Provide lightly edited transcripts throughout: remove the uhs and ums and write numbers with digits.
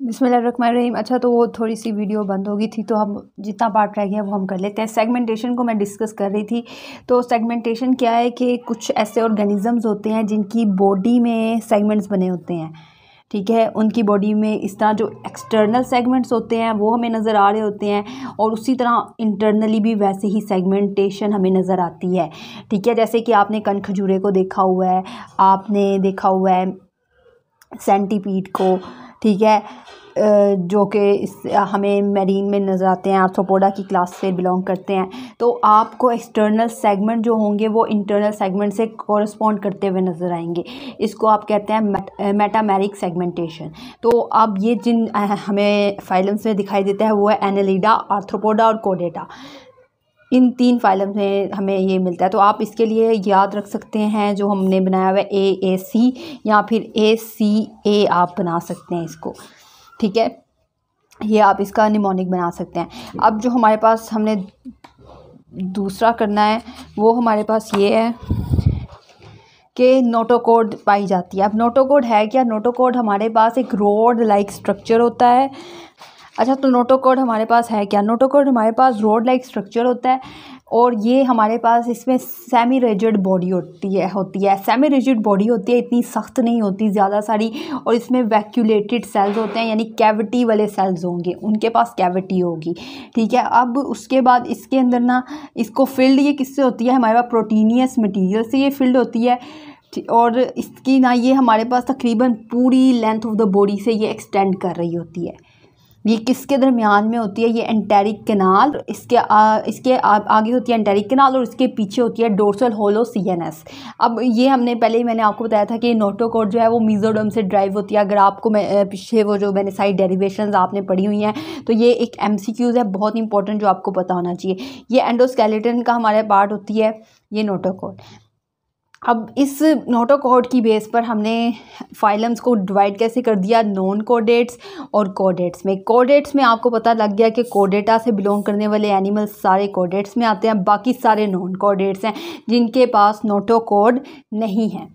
बिस्मिल्लाहिर्रहमानिर्रहीम। अच्छा, तो वो थोड़ी सी वीडियो बंद हो गई थी, तो हम जितना पार्ट रह गया वो हम कर लेते हैं। सेगमेंटेशन को मैं डिस्कस कर रही थी। तो सेगमेंटेशन क्या है कि कुछ ऐसे ऑर्गेनिज़म्स होते हैं जिनकी बॉडी में सेगमेंट्स बने होते हैं, ठीक है। उनकी बॉडी में इस तरह जो एक्सटर्नल सेगमेंट्स होते हैं वो हमें नज़र आ रहे होते हैं, और उसी तरह इंटरनली भी वैसे ही सेगमेंटेशन हमें नज़र आती है, ठीक है। जैसे कि आपने कण खजूरे को देखा हुआ है, आपने देखा हुआ है सेंटीपीड को, ठीक है, जो कि हमें मैरीन में नज़र आते हैं, आर्थ्रोपोडा की क्लास से बिलोंग करते हैं। तो आपको एक्सटर्नल सेगमेंट जो होंगे वो इंटरनल सेगमेंट से कोरस्पॉन्ड करते हुए नज़र आएंगे। इसको आप कहते हैं मेटामेरिक सेगमेंटेशन। तो अब ये जिन हमें फाइलम्स में दिखाई देता है वो है एनालिडा, आर्थ्रोपोडा और कोडेटा। इन 3 फाइलम में हमें ये मिलता है। तो आप इसके लिए याद रख सकते हैं जो हमने बनाया हुआ है AAC या फिर ACA आप बना सकते हैं इसको, ठीक है। ये आप इसका निमोनिक बना सकते हैं। अब जो हमारे पास हमने दूसरा करना है वो हमारे पास ये है कि नोटोकॉर्ड पाई जाती है। अब नोटोकॉर्ड है क्या? नोटोकॉर्ड हमारे पास एक रोड लाइक स्ट्रक्चर होता है। अच्छा, तो नोटोकॉर्ड हमारे पास है क्या? नोटोकॉर्ड हमारे पास रोड लाइक स्ट्रक्चर होता है, और ये हमारे पास इसमें सेमी रिजिड बॉडी होती है। सेमी रिजिड बॉडी होती है, इतनी सख्त नहीं होती ज़्यादा सारी, और इसमें वैक्यूलेटेड सेल्स होते हैं, यानी कैविटी वाले सेल्स होंगे, उनके पास कैविटी होगी, ठीक है। अब उसके बाद इसके अंदर ना इसको फिल्ड ये किससे होती है? हमारे पास प्रोटीनियस मटीरियल से ये फिल्ड होती है, और इसकी ना ये हमारे पास तकरीबन पूरी लेंथ ऑफ द बॉडी से ये एक्सटेंड कर रही होती है। ये किसके दरमियान में होती है? ये एंटेरिक कैनाल, इसके आगे होती है एंटेरिक कैनाल, और इसके पीछे होती है डोर्सल होलो CNS। अब ये हमने पहले ही मैंने आपको बताया था कि नोटोकॉर्ड जो है वो मेसोडर्म से ड्राइव होती है। अगर आपको पीछे वो जो मैंने सारी डेरिवेशंस आपने पढ़ी हुई हैं, तो ये एक MCQs है बहुत इंपॉर्टेंट जो आपको पता होना चाहिए। ये एंडोस्केलेटन का हमारे पार्ट होती है ये नोटोकॉर्ड। अब इस नोटोकॉर्ड की बेस पर हमने फाइलम्स को डिवाइड कैसे कर दिया? नॉन कोडेट्स और कोडेट्स में। कोडेट्स में आपको पता लग गया कि कोडेटा से बिलोंग करने वाले एनिमल्स सारे कोडेट्स में आते हैं, बाकी सारे नॉन कोडेट्स हैं जिनके पास नोटोकॉर्ड नहीं है।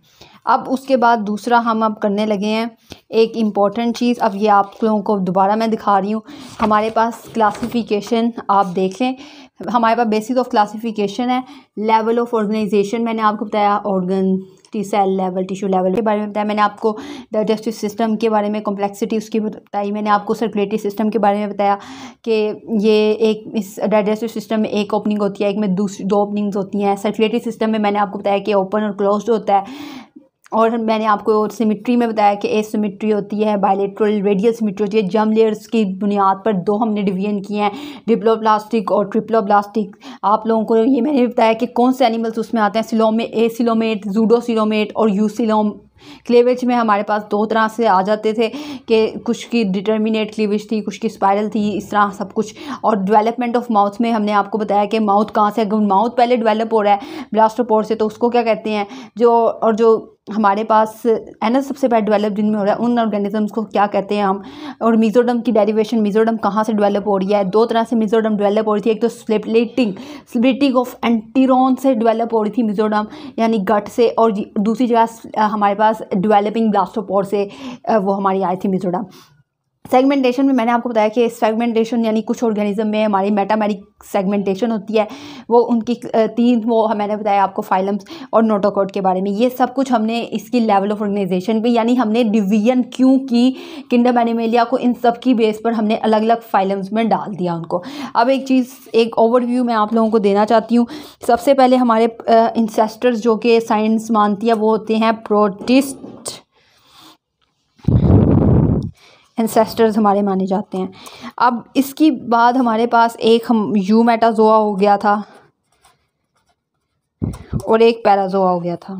अब उसके बाद दूसरा हम अब करने लगे हैं एक इम्पॉर्टेंट चीज़। अब ये आप लोगों को दोबारा मैं दिखा रही हूँ। हमारे पास क्लासिफिकेशन आप देख लें, हमारे पास बेसिस ऑफ क्लासिफिकेशन है। लेवल ऑफ ऑर्गेनाइजेशन मैंने आपको बताया, organ cell level, tissue level के बारे में बताया मैंने आपको, डाइजेस्टिव सिस्टम के बारे में कॉम्प्लेक्सिटी उसकी बताई मैंने आपको, सर्कुलेटरी सिस्टम के बारे में बताया कि ये एक इस डाइजेस्टिव सिस्टम में एक ओपनिंग होती है, एक में 2 ओपनिंग्स होती हैं। सर्कुलेटरी सिस्टम में मैंने आपको बताया कि ओपन और क्लोज्ड होता है, और मैंने आपको सिमिट्री में बताया कि एसिमिट्री होती है, बायलेटरल रेडियल सिमिट्री होती है। जर्म लेयर्स की बुनियाद पर 2 हमने डिवीजन किए हैं, डिप्लोब्लास्टिक और ट्रिप्लोब्लास्टिक। आप लोगों को ये मैंने बताया कि कौन से एनिमल्स उसमें आते हैं, सिलोमे, एसिलोमेट, जूडोसिलोमेट और यूसिलोम। क्लेवेज में हमारे पास 2 तरह से आ जाते थे कि कुछ की डिटर्मिनेट क्लीवेज थी, कुछ की स्पाइरल थी, इस तरह सब कुछ। और डेवलपमेंट ऑफ माउथ में हमने आपको बताया कि माउथ कहाँ से, अगर माउथ पहले डेवलप हो रहा है ब्लास्टोपोर से तो उसको क्या कहते हैं, जो हमारे पास एनस सबसे पहले डेवलप जिनमें हो रहा है उन ऑर्गेनिजम्स को क्या कहते हैं हम। और मेसोडर्म की डेरिवेशन, मेसोडर्म कहाँ से डेवलप हो रही है? 2 तरह से मेसोडर्म डेवलप हो रही थी। एक तो स्प्लिटिंग ऑफ एंटीरॉन से डेवलप हो रही थी मेसोडर्म, यानी गट से, और दूसरी जगह हमारे पास डेवलपिंग ब्लास्टोपोर से वो हमारी आई थी मेसोडर्म। सेगमेंटेशन में मैंने आपको बताया कि सेगमेंटेशन यानी कुछ ऑर्गेनिज्म में हमारी मेटामेरिक सेगमेंटेशन होती है, वो उनकी 3 वो मैंने बताया आपको फाइलम्स और नोटोकॉर्ड के बारे में। ये सब कुछ हमने इसकी लेवल ऑफ ऑर्गेनाइजेशन पे, यानी हमने डिवीजन क्यों की किंगडम एनिमेलिया को, इन सब की बेस पर हमने अलग अलग फाइलम्स में डाल दिया उनको। अब एक ओवरव्यू मैं आप लोगों को देना चाहती हूँ। सबसे पहले हमारे इंसेस्टर्स जो कि साइंस मानती है वो होते हैं प्रोटिस्ट एंसेस्टर्स हमारे माने जाते हैं। अब इसकी बाद हमारे पास एक यूमेटाजोआ हो गया था और एक पैराजोआ हो गया था।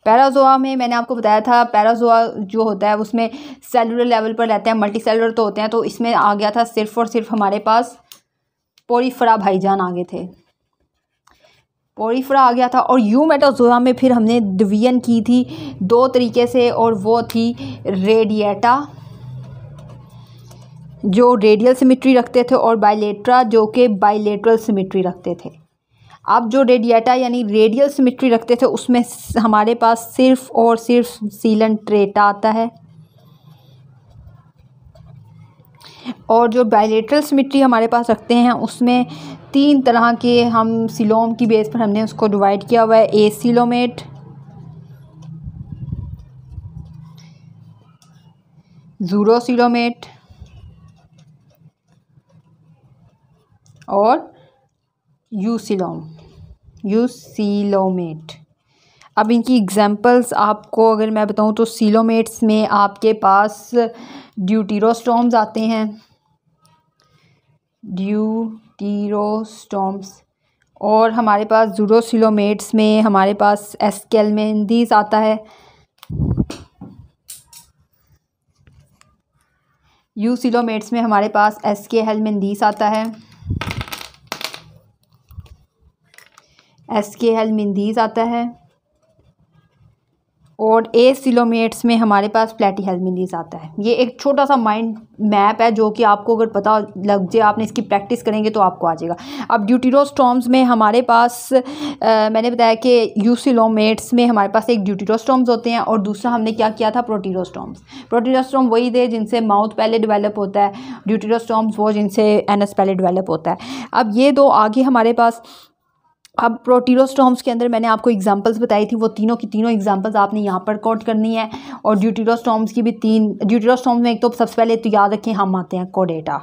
पैराजोआ में मैंने आपको बताया था, पैराजोआ जो होता है उसमें सेलुलर लेवल पर रहते हैं, मल्टी सेलुलर तो होते हैं। तो इसमें आ गया था सिर्फ और सिर्फ हमारे पास पोरीफेरा भाईजान आगे थे, पोरीफेरा आ गया था। और यूमेटाजोआ में फिर हमने डिवीजन की थी 2 तरीके से, और वो थी रेडिएटा जो रेडियल सिमिट्री रखते थे, और बायलेट्रा जो कि बायलेटरल सिमिट्री रखते थे। अब जो रेडिएटा यानी रेडियल सिमिट्री रखते थे उसमें हमारे पास सिर्फ और सिर्फ सीलन ट्रेटा आता है, और जो बायलेटरल सिमेट्री हमारे पास रखते हैं उसमें 3 तरह के हम सीलोम की बेस पर हमने उसको डिवाइड किया हुआ है। एसीलोमेट, ज़ूरोसीलोमेट और यूसीलोमेट। अब इनकी एग्जांपल्स आपको अगर मैं बताऊं तो सीलोमेट्स में आपके पास ड्यूटेरोस्टोम्स आते हैं, ड्यूटेरोस्टोम्स, और हमारे पास ज़ूरोसीलोमेट्स में हमारे पास एस्केलमेंथीस आता है। यूसीलोमेट्स में हमारे पास एस्केलमेंथीस आता है, एस्केलमेंथीस आता है, और एसीलोमेट्स में हमारे पास प्लेटीहेल्मिन्थीस आता है। ये एक छोटा सा माइंड मैप है जो कि आपको अगर पता लग जाए, आपने इसकी प्रैक्टिस करेंगे तो आपको आ जाएगा। अब ड्यूटेरोस्टोम्स में हमारे पास मैंने बताया कि यूसीलोमेट्स में हमारे पास एक ड्यूटेरोस्टोम्स होते हैं और दूसरा हमने क्या किया था, प्रोटीरोस्टोम्स। प्रोटीरोस्टोम वही थे जिनसे माउथ पहले डेवलप होता है, ड्यूटेरोस्टोम्स वो जिनसे एनस पहले डेवलप होता है। अब ये दो आगे हमारे पास। अब प्रोटीरोस्टोम्स के अंदर मैंने आपको एग्जांपल्स बताई थी, वो तीनों की तीनों एग्जांपल्स आपने यहाँ पर कोट करनी है। और ड्यूटेरोस्टोम्स की भी 3 ड्यूटेरोस्टोम्स में एक तो सबसे पहले तो याद रखें हम आते हैं कोडेटा,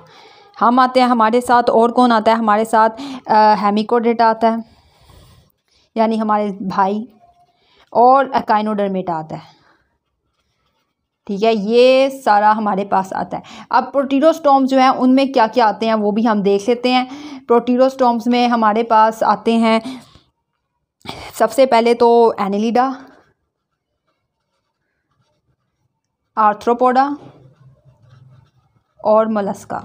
हम आते हैं हमारे साथ, और कौन आता है हमारे साथ, हेमिकोडेटा आता है यानी हमारे भाई, और एकाइनोडर्मेटा आता है। ठीक है, ये सारा हमारे पास आता है। अब प्रोटीरोस्टोम्स जो हैं उनमें क्या क्या आते हैं वो भी हम देख लेते हैं। प्रोटीरोस्टोम्स में हमारे पास आते हैं सबसे पहले तो एनेलिडा, आर्थ्रोपोडा और मोलस्का।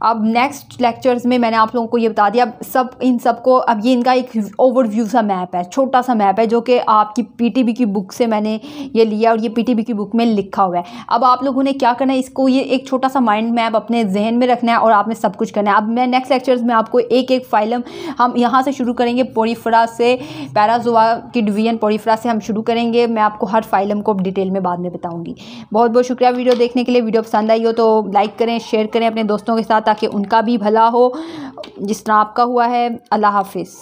अब नेक्स्ट लेक्चर्स में मैंने आप लोगों को ये बता दिया सब इन सब को। अब ये इनका एक ओवरव्यू सा मैप है, छोटा सा मैप है जो कि आपकी पीटीबी की बुक से मैंने ये लिया और ये पीटीबी की बुक में लिखा हुआ है। अब आप लोगों ने क्या करना है, इसको ये एक छोटा सा माइंड मैप अपने जहन में रखना है और आपने सब कुछ करना है। अब मैं नेक्स्ट लेक्चर्स में आपको एक एक फाइलम हम यहाँ से शुरू करेंगे, पोरीफेरा से, पैराजोआ की डिवीजन पोरीफेरा से हम शुरू करेंगे। मैं आपको हर फाइलम को डिटेल में बाद में बताऊँगी। बहुत बहुत शुक्रिया वीडियो देखने के लिए। वीडियो पसंद आई हो तो लाइक करें, शेयर करें अपने दोस्तों के साथ ताकि उनका भी भला हो जिस तरह आपका हुआ है। अल्लाह हाफिज़।